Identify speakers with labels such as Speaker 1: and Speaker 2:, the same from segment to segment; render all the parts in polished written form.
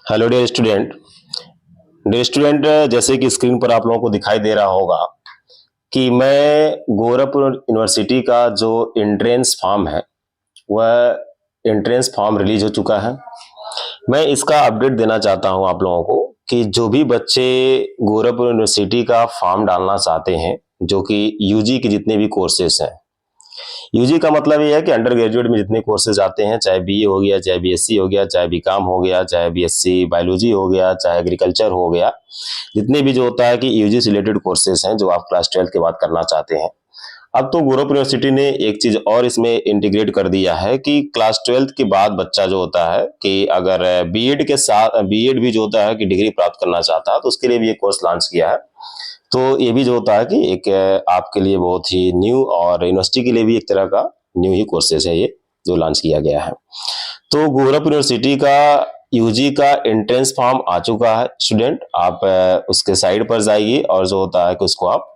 Speaker 1: Hello dear student, जैसे कि screen पर आप लोगों को दिखाई दे रहा होगा कि मैं गोरखपुर यूनिवर्सिटी का जो एंट्रेंस फॉर्म है वह एंट्रेंस फॉर्म रिलीज हो चुका है। मैं इसका अपडेट देना चाहता हूं आप लोगों को कि जो भी बच्चे गोरखपुर यूनिवर्सिटी का फॉर्म डालना चाहते हैं, जो कि यूजी के जितने भी कोर्सेस हैं। यूजी का मतलब ये है कि अंडर ग्रेजुएट में जितने कोर्सेज आते हैं, चाहे बीए हो गया, चाहे बीएससी हो गया, चाहे बीकॉम हो गया, चाहे बीएससी बायोलॉजी हो गया, चाहे एग्रीकल्चर हो गया, जितने भी जो होता है कि यूजी से रिलेटेड कोर्सेज हैं जो आप क्लास 12 के बाद करना चाहते हैं। अब तो गोरखपुर यूनिवर्सिटी ने एक चीज और इसमें इंटीग्रेट कर दिया है कि क्लास 12 के बाद बच्चा जो होता है कि अगर बीएड के साथ बीएड भी जो होता है कि डिग्री प्राप्त करना चाहता है तो उसके लिए भी एक कोर्स लॉन्च किया है। तो ये भी जो होता है कि एक आपके लिए बहुत ही न्यू और यूनिवर्सिटी के लिए भी एक तरह का न्यू ही कोर्सेज है ये जो लॉन्च किया गया है। तो गोरखपुर यूनिवर्सिटी का यूजी का एंट्रेंस फॉर्म आ चुका है। स्टूडेंट आप उसके साइड पर जाइए और जो होता है कि उसको आप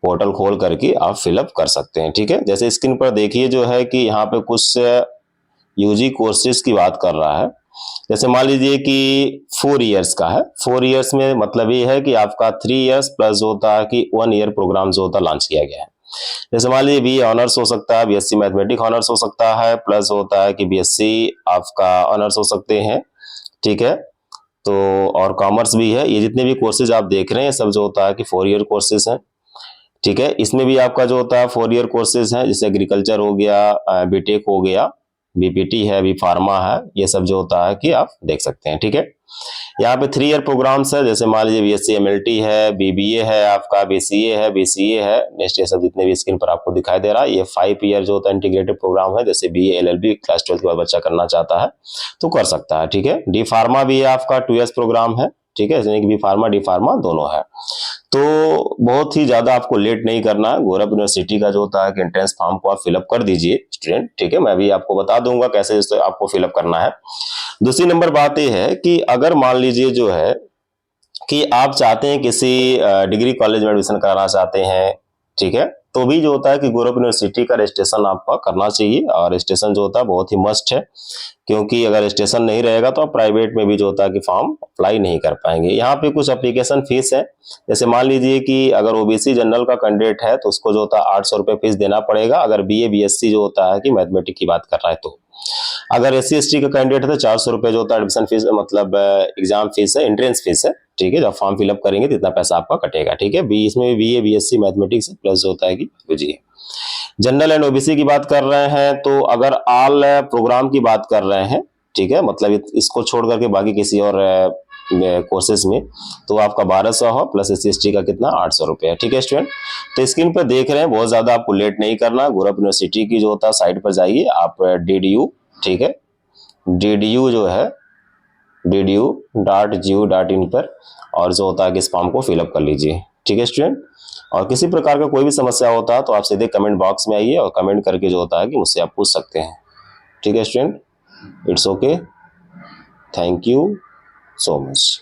Speaker 1: पोर्टल खोल करके आप फिलअप कर सकते हैं। ठीक है, जैसे स्क्रीन पर देखिए जो है कि यहाँ पे कुछ यूजी कोर्सेज की बात कर रहा है। जैसे मान लीजिए कि 4 इयर्स का है। 4 इयर्स में मतलब ये है कि आपका 3 इयर्स प्लस होता है कि 1 ईयर प्रोग्राम जो होता है लॉन्च किया गया है। जैसे मान लीजिए बीए ऑनर्स हो सकता है, बीएससी मैथमेटिक्स ऑनर्स हो सकता है, प्लस होता है कि बीएससी आपका ऑनर्स हो सकते हैं। ठीक है, तो और कॉमर्स भी है। ये जितने भी कोर्सेज आप देख रहे हैं सब जो होता है कि 4 ईयर कोर्सेज हैं। ठीक है, इसमें भी आपका जो होता है 4 ईयर कोर्सेज हैं, जैसे एग्रीकल्चर हो गया, बीटेक हो गया, बीपीटी है, बी फार्मा है, ये सब जो होता है कि आप देख सकते हैं। ठीक है, यहाँ पे 3 ईयर प्रोग्राम्स है। जैसे मान लीजिए बीएससी एमएलटी है, बीबीए है, आपका बीसीए है, बीसीए है, नेक्स्ट ये सब जितने भी स्क्रीन पर आपको दिखाई दे रहा है। ये 5 ईयर जो होता है इंटीग्रेटेड प्रोग्राम है। जैसे बीए एलएलबी क्लास 12 के बाद बच्चा करना चाहता है तो कर सकता है। ठीक है, डी फार्मा भी है, आपका 2 ईयर्स प्रोग्राम है। ठीक है, यानी कि बी फार्मा डी फार्मा दोनों है। तो बहुत ही ज्यादा आपको लेट नहीं करना है। गोरखपुर यूनिवर्सिटी का जो होता है कि एंट्रेंस फॉर्म को आप फिलअप कर दीजिए स्टूडेंट। ठीक है, मैं भी आपको बता दूंगा कैसे आपको फिलअप करना है। दूसरी नंबर बात यह है कि अगर मान लीजिए जो है कि आप चाहते हैं किसी डिग्री कॉलेज में एडमिशन कराना चाहते हैं, ठीक है, तो भी जो होता है कि गोरखपुर यूनिवर्सिटी का रजिस्ट्रेशन आपका करना चाहिए। और रजिस्ट्रेशन जो होता है बहुत ही मस्ट है, क्योंकि अगर रजिस्ट्रेशन नहीं रहेगा तो आप प्राइवेट में भी जो होता है कि फॉर्म अप्लाई नहीं कर पाएंगे। यहाँ पे कुछ एप्लीकेशन फीस है। जैसे मान लीजिए कि अगर ओबीसी जनरल का कैंडिडेट है तो उसको जो होता है 800 रुपये फीस देना पड़ेगा, अगर बीए बीएससी जो होता है कि मैथमेटिक्स की बात कर रहा है तो। अगर एससी एसटी का कैंडिडेट है तो 400 रुपये जो होता है एडमिशन फीस, मतलब एग्जाम फीस है, एंट्रेंस फीस है। ठीक है, जब फॉर्म फिलअप करेंगे तो इतना पैसा आपका कटेगा। ठीक है, बी इसमें भी बीए बीएससी मैथमेटिक्स प्लस होता है कि यूजी। जनरल एंड ओबीसी की बात कर रहे हैं तो अगर ऑल प्रोग्राम की बात कर रहे हैं, ठीक है, मतलब इसको छोड़ करके बाकी किसी और कोर्सेज में तो आपका 1200 हो, प्लस एससी एसटी का कितना 800 रुपये। ठीक है स्टूडेंट, तो स्क्रीन पर देख रहे हैं, बहुत ज्यादा आपको लेट नहीं करना। गोरखपुर यूनिवर्सिटी की जो होता है साइट पर जाइए आप, डीडीयू, ठीक है, डीडीयू जो है ddu.gu.in पर, और जो होता है कि इस फॉर्म को फिलअप कर लीजिए। ठीक है स्टूडेंट, और किसी प्रकार का कोई भी समस्या होता है तो आप सीधे कमेंट बॉक्स में आइए और कमेंट करके जो होता है कि मुझसे आप पूछ सकते हैं। ठीक है student, it's okay, thank you so much.